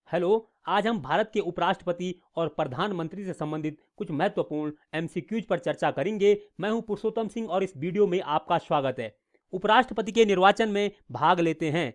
Hello. आज हम भारत के उपराष्ट्रपति और प्रधानमंत्री से संबंधित कुछ महत्वपूर्ण एमसीक्यूज पर चर्चा करेंगे। मैं हूं पुरुषोत्तम सिंह और इस वीडियो में आपका स्वागत है। उपराष्ट्रपति के निर्वाचन में भाग लेते हैं।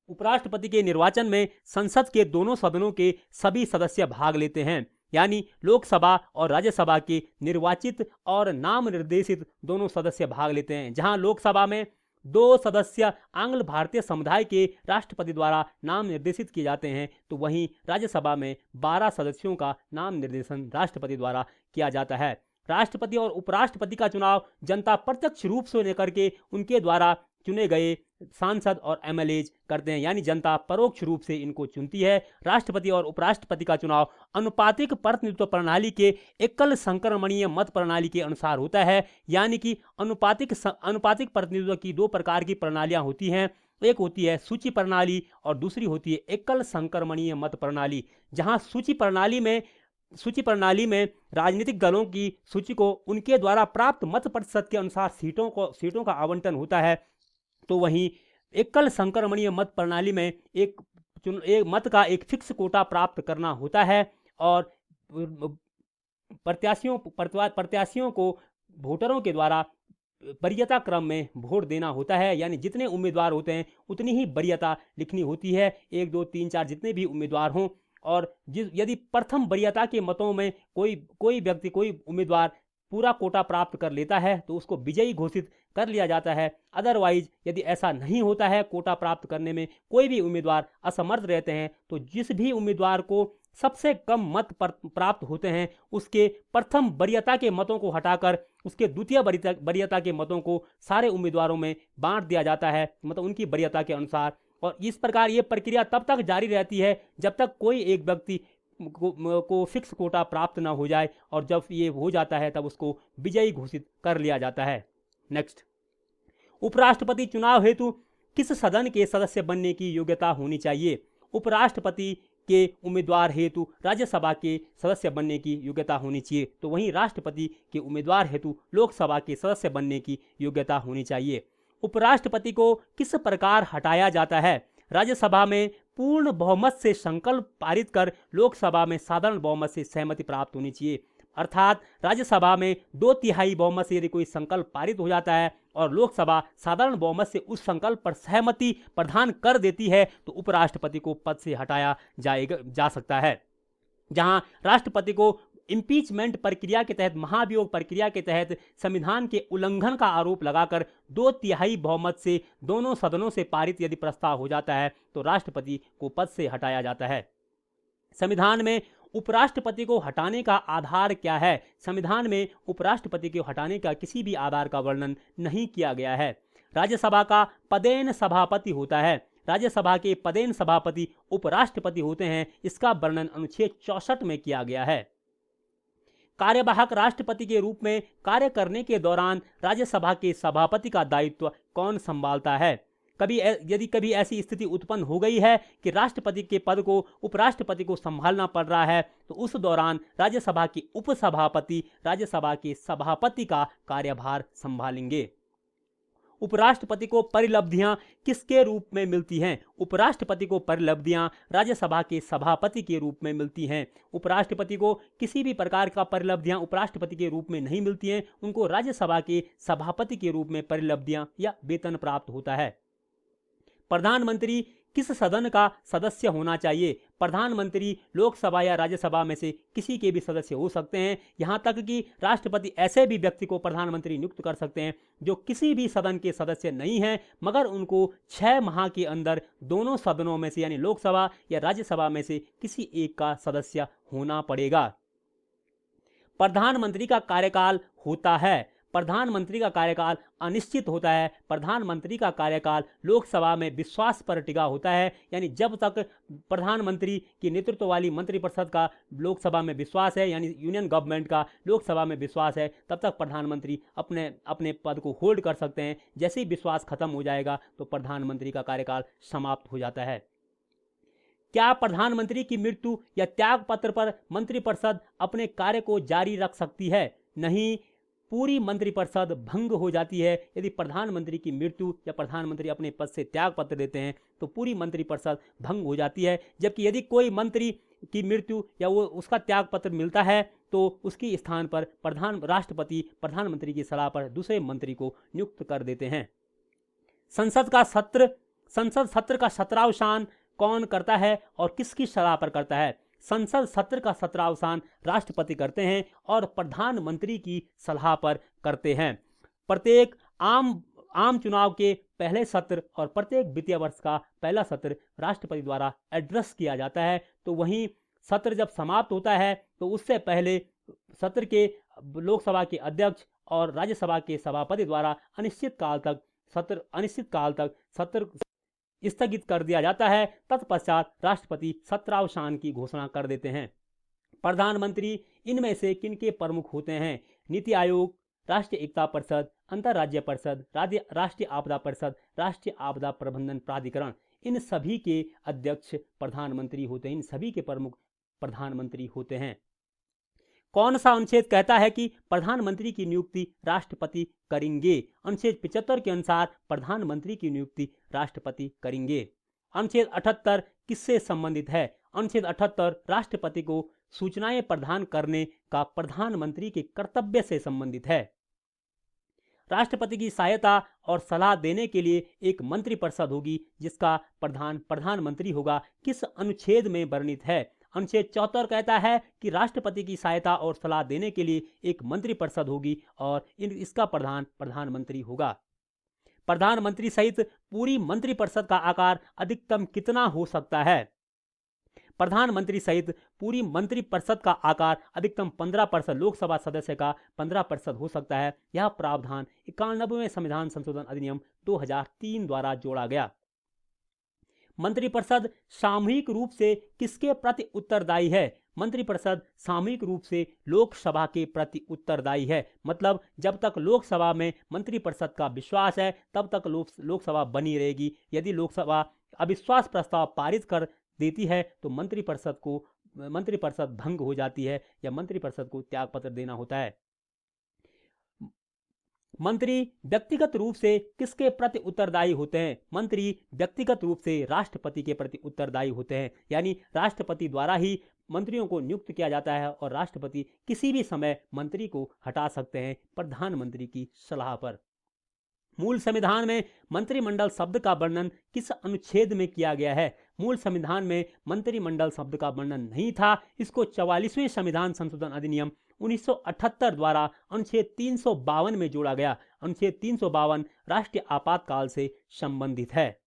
उपराष्ट्रपति के निर्वाचन में संसद के दोनों सदनों के सभी सदस्य भाग लेते हैं, यानी लोकसभा और राज्यसभा के निर्वाचित और नाम निर्देशित दोनों सदस्य भाग लेते हैं। जहां लोकसभा में 2 सदस्य आंग्ल भारतीय समुदाय के राष्ट्रपति द्वारा नाम निर्देशित किए जाते हैं, तो वहीं राज्यसभा में 12 सदस्यों का नाम निर्देशन राष्ट्रपति द्वारा किया जाता है। राष्ट्रपति और उपराष्ट्रपति का चुनाव जनता प्रत्यक्ष रूप से लेकर के उनके द्वारा चुने गए सांसद और एमएलए करते हैं, यानी जनता परोक्ष रूप से इनको चुनती है। राष्ट्रपति और उपराष्ट्रपति का चुनाव अनुपातिक प्रतिनिधित्व प्रणाली के एकल संक्रमणीय मत प्रणाली के अनुसार होता है, यानी कि अनुपातिक प्रतिनिधित्व की 2 प्रकार की प्रणालियां होती हैं। एक होती है सूची प्रणाली और दूसरी होती है एकल संक्रमणीय मत प्रणाली। जहां सूची प्रणाली में राजनीतिक दलों की सूची को उनके द्वारा प्राप्त मत प्रतिशत के अनुसार सीटों का आवंटन होता है, तो वहीं एकल संक्रमणीय मत प्रणाली में एक मत का एक फिक्स कोटा प्राप्त करना होता है और प्रत्याशियों को वोटरों के द्वारा वरीयता क्रम में वोट देना होता है, यानी जितने उम्मीदवार होते हैं उतनी ही वरीयता लिखनी होती है। 1 2 3 4 जितने भी उम्मीदवार हों, और यदि प्रथम वरीयता के मतों में कोई उम्मीदवार पूरा कोटा प्राप्त कर लेता है तो उसको विजयी घोषित कर लिया जाता है। अदरवाइज यदि ऐसा नहीं होता है, कोटा प्राप्त करने में कोई भी उम्मीदवार असमर्थ रहते हैं, तो जिस भी उम्मीदवार को सबसे कम मत प्राप्त होते हैं उसके प्रथम वरीयता के मतों को हटाकर उसके द्वितीय वरीयता के मतों को सारे उम्मीदवारों में बांट दिया जाता है, मतलब उनकी वरीयता के अनुसार। और इस प्रकार ये प्रक्रिया तब तक जारी रहती है जब तक कोई एक व्यक्ति को फिक्स कोटा प्राप्त ना हो जाए, और जब ये हो जाता है तब उसको विजयी घोषित कर लिया जाता है। नेक्स्ट, उपराष्ट्रपति चुनाव हेतु किस सदन के सदस्य बनने की योग्यता होनी चाहिए? उपराष्ट्रपति के उम्मीदवार हेतु राज्यसभा के सदस्य बनने की योग्यता होनी चाहिए, तो वहीं राष्ट्रपति के उम्मीदवार हेतु लोकसभा के सदस्य बनने की योग्यता होनी चाहिए। उपराष्ट्रपति को किस प्रकार हटाया जाता है? राज्यसभा में पूर्ण बहुमत से संकल्प पारित कर लोकसभा में साधारण बहुमत से सहमति प्राप्त होनी चाहिए। अर्थात राज्यसभा में 2/3 बहुमत से यदि कोई संकल्प पारित हो जाता है और लोकसभा साधारण बहुमत से उस संकल्प पर सहमति प्रदान कर देती है, तो उपराष्ट्रपति को पद से हटाया जा सकता है। जहां राष्ट्रपति को इम्पीचमेंट प्रक्रिया के तहत, महाभियोग प्रक्रिया के तहत संविधान के उल्लंघन का आरोप लगाकर 2/3 बहुमत से दोनों सदनों से पारित यदि प्रस्ताव हो जाता है तो राष्ट्रपति को पद से हटाया जाता है। संविधान में उपराष्ट्रपति को हटाने का आधार क्या है? संविधान में उपराष्ट्रपति को हटाने का किसी भी आधार का वर्णन नहीं किया गया है। राज्यसभा का पदेन सभापति होता है। राज्यसभा के पदेन सभापति उपराष्ट्रपति होते हैं। इसका वर्णन अनुच्छेद 64 में किया गया है। कार्यवाहक राष्ट्रपति के रूप में कार्य करने के दौरान राज्यसभा के सभापति का दायित्व कौन संभालता है? यदि कभी ऐसी स्थिति उत्पन्न हो गई है कि राष्ट्रपति के पद को उपराष्ट्रपति को संभालना पड़ रहा है, तो उस दौरान राज्यसभा के उपसभापति राज्यसभा के सभापति का कार्यभार संभालेंगे। उपराष्ट्रपति को परिलब्धियां किसके रूप में मिलती हैं? उपराष्ट्रपति को परिलब्धियां राज्यसभा के सभापति के रूप में मिलती हैं। उपराष्ट्रपति को किसी भी प्रकार का परिलब्धियां उपराष्ट्रपति के रूप में नहीं मिलती हैं, उनको राज्यसभा के सभापति के रूप में परिलब्धियां या वेतन प्राप्त होता है। प्रधानमंत्री किस सदन का सदस्य होना चाहिए? प्रधानमंत्री लोकसभा या राज्यसभा में से किसी के भी सदस्य हो सकते हैं। यहां तक कि राष्ट्रपति ऐसे भी व्यक्ति को प्रधानमंत्री नियुक्त कर सकते हैं जो किसी भी सदन के सदस्य नहीं हैं, मगर उनको 6 माह के अंदर दोनों सदनों में से, यानी लोकसभा या राज्यसभा में से किसी एक का सदस्य होना पड़ेगा। प्रधानमंत्री का कार्यकाल होता है। प्रधानमंत्री का कार्यकाल अनिश्चित होता है। प्रधानमंत्री का कार्यकाल लोकसभा में विश्वास पर टिका होता है, यानी जब तक प्रधानमंत्री की नेतृत्व वाली मंत्रिपरिषद का लोकसभा में विश्वास है, यानी यूनियन गवर्नमेंट का लोकसभा में विश्वास है, तब तक प्रधानमंत्री अपने पद को होल्ड कर सकते हैं। जैसे ही विश्वास खत्म हो जाएगा तो प्रधानमंत्री का कार्यकाल समाप्त हो जाता है। क्या प्रधानमंत्री की मृत्यु या त्याग पत्र पर मंत्रिपरिषद अपने कार्य को जारी रख सकती है? नहीं। पूरी मंत्रिपरिषद भंग हो जाती है। यदि प्रधानमंत्री की मृत्यु या प्रधानमंत्री अपने पद से त्याग पत्र देते हैं तो पूरी मंत्रिपरिषद भंग हो जाती है। जबकि यदि कोई मंत्री की मृत्यु या वो उसका त्याग पत्र मिलता है तो उसकी स्थान पर राष्ट्रपति प्रधानमंत्री की सलाह पर दूसरे मंत्री को नियुक्त कर देते हैं। संसद सत्र का सत्रावसान कौन करता है और किसकी सलाह पर करता है? संसद सत्र का सत्रावसान राष्ट्रपति करते हैं और प्रधानमंत्री की सलाह पर करते हैं। प्रत्येक आम चुनाव के पहले सत्र और प्रत्येक वित्तीय वर्ष का पहला सत्र राष्ट्रपति द्वारा एड्रेस किया जाता है। तो वहीं सत्र जब समाप्त होता है तो उससे पहले सत्र के लोकसभा के अध्यक्ष और राज्यसभा के सभापति द्वारा अनिश्चित काल तक सत्र स्थगित कर दिया जाता है। तत्पश्चात राष्ट्रपति सत्रावसान की घोषणा कर देते हैं। प्रधानमंत्री इनमें से किनके प्रमुख होते हैं? नीति आयोग, राष्ट्रीय एकता परिषद, अंतर्राज्यीय परिषद, राष्ट्रीय आपदा परिषद, राष्ट्रीय आपदा प्रबंधन प्राधिकरण, इन सभी के अध्यक्ष प्रधानमंत्री होते हैं। इन सभी के प्रमुख प्रधानमंत्री होते हैं। कौन सा अनुच्छेद कहता है कि प्रधानमंत्री की नियुक्ति राष्ट्रपति करेंगे? अनुच्छेद 75 के अनुसार प्रधानमंत्री की नियुक्ति राष्ट्रपति करेंगे। अनुच्छेद 78 किससे संबंधित है? अनुच्छेद 78 राष्ट्रपति को सूचनाएं प्रदान करने का प्रधानमंत्री के कर्तव्य से संबंधित है। राष्ट्रपति की सहायता और सलाह देने के लिए एक मंत्रिपरिषद होगी जिसका प्रधान प्रधानमंत्री होगा। किस अनुच्छेद में वर्णित है? अनुच्छेद 74 कहता है कि राष्ट्रपति की सहायता और सलाह देने के लिए एक मंत्रिपरिषद होगी और इसका प्रधानमंत्री होगा। प्रधानमंत्री सहित पूरी मंत्रिपरिषद का आकार अधिकतम कितना हो सकता है? प्रधानमंत्री सहित पूरी मंत्रिपरिषद का आकार अधिकतम 15% लोकसभा सदस्य का 15% हो सकता है। यह प्रावधान 91वें संविधान संशोधन अधिनियम 2003 द्वारा जोड़ा गया। मंत्रिपरिषद सामूहिक रूप से किसके प्रति उत्तरदायी है? मंत्रिपरिषद सामूहिक रूप से लोकसभा के प्रति उत्तरदायी है। मतलब जब तक लोकसभा में मंत्रिपरिषद का विश्वास है तब तक लोकसभा बनी रहेगी। यदि लोकसभा अविश्वास प्रस्ताव पारित कर देती है तो मंत्रिपरिषद भंग हो जाती है या मंत्रिपरिषद को त्यागपत्र देना होता है। मंत्री व्यक्तिगत रूप से किसके प्रति उत्तरदायी होते हैं? मंत्री व्यक्तिगत रूप से राष्ट्रपति के प्रति उत्तरदायी होते हैं। यानी राष्ट्रपति द्वारा ही मंत्रियों को नियुक्त किया जाता है और राष्ट्रपति किसी भी समय मंत्री को हटा सकते हैं प्रधानमंत्री की सलाह पर। मूल संविधान में मंत्रिमंडल शब्द का वर्णन किस अनुच्छेद में किया गया है? मूल संविधान में मंत्रिमंडल शब्द का वर्णन नहीं था। इसको 44वें संविधान संशोधन अधिनियम 1978 द्वारा अनुच्छेद 352 में जोड़ा गया। अनुच्छेद 352 राष्ट्रीय आपातकाल से संबंधित है।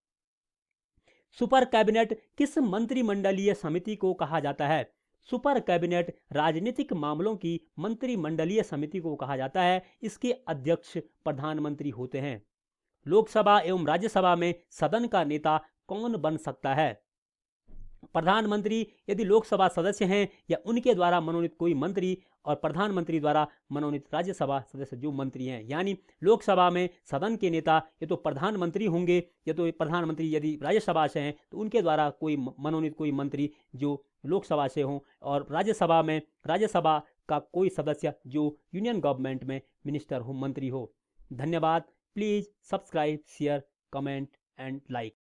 सुपर कैबिनेट किस मंत्रिमंडलीय समिति को कहा जाता है? सुपर कैबिनेट राजनीतिक मामलों की मंत्रिमंडलीय समिति को कहा जाता है। इसके अध्यक्ष प्रधानमंत्री होते हैं। लोकसभा एवं राज्यसभा में सदन का नेता कौन बन सकता है? प्रधानमंत्री यदि लोकसभा सदस्य हैं या उनके द्वारा मनोनीत कोई मंत्री और प्रधानमंत्री द्वारा मनोनीत राज्यसभा सदस्य जो मंत्री हैं। यानी लोकसभा में सदन के नेता या तो प्रधानमंत्री होंगे या तो प्रधानमंत्री यदि राज्यसभा से हैं तो उनके द्वारा कोई मनोनीत कोई मंत्री जो लोकसभा से हों, और राज्यसभा में राज्यसभा का कोई सदस्य जो यूनियन गवर्नमेंट में मिनिस्टर हो, मंत्री हो। धन्यवाद। Please subscribe, share, comment and like.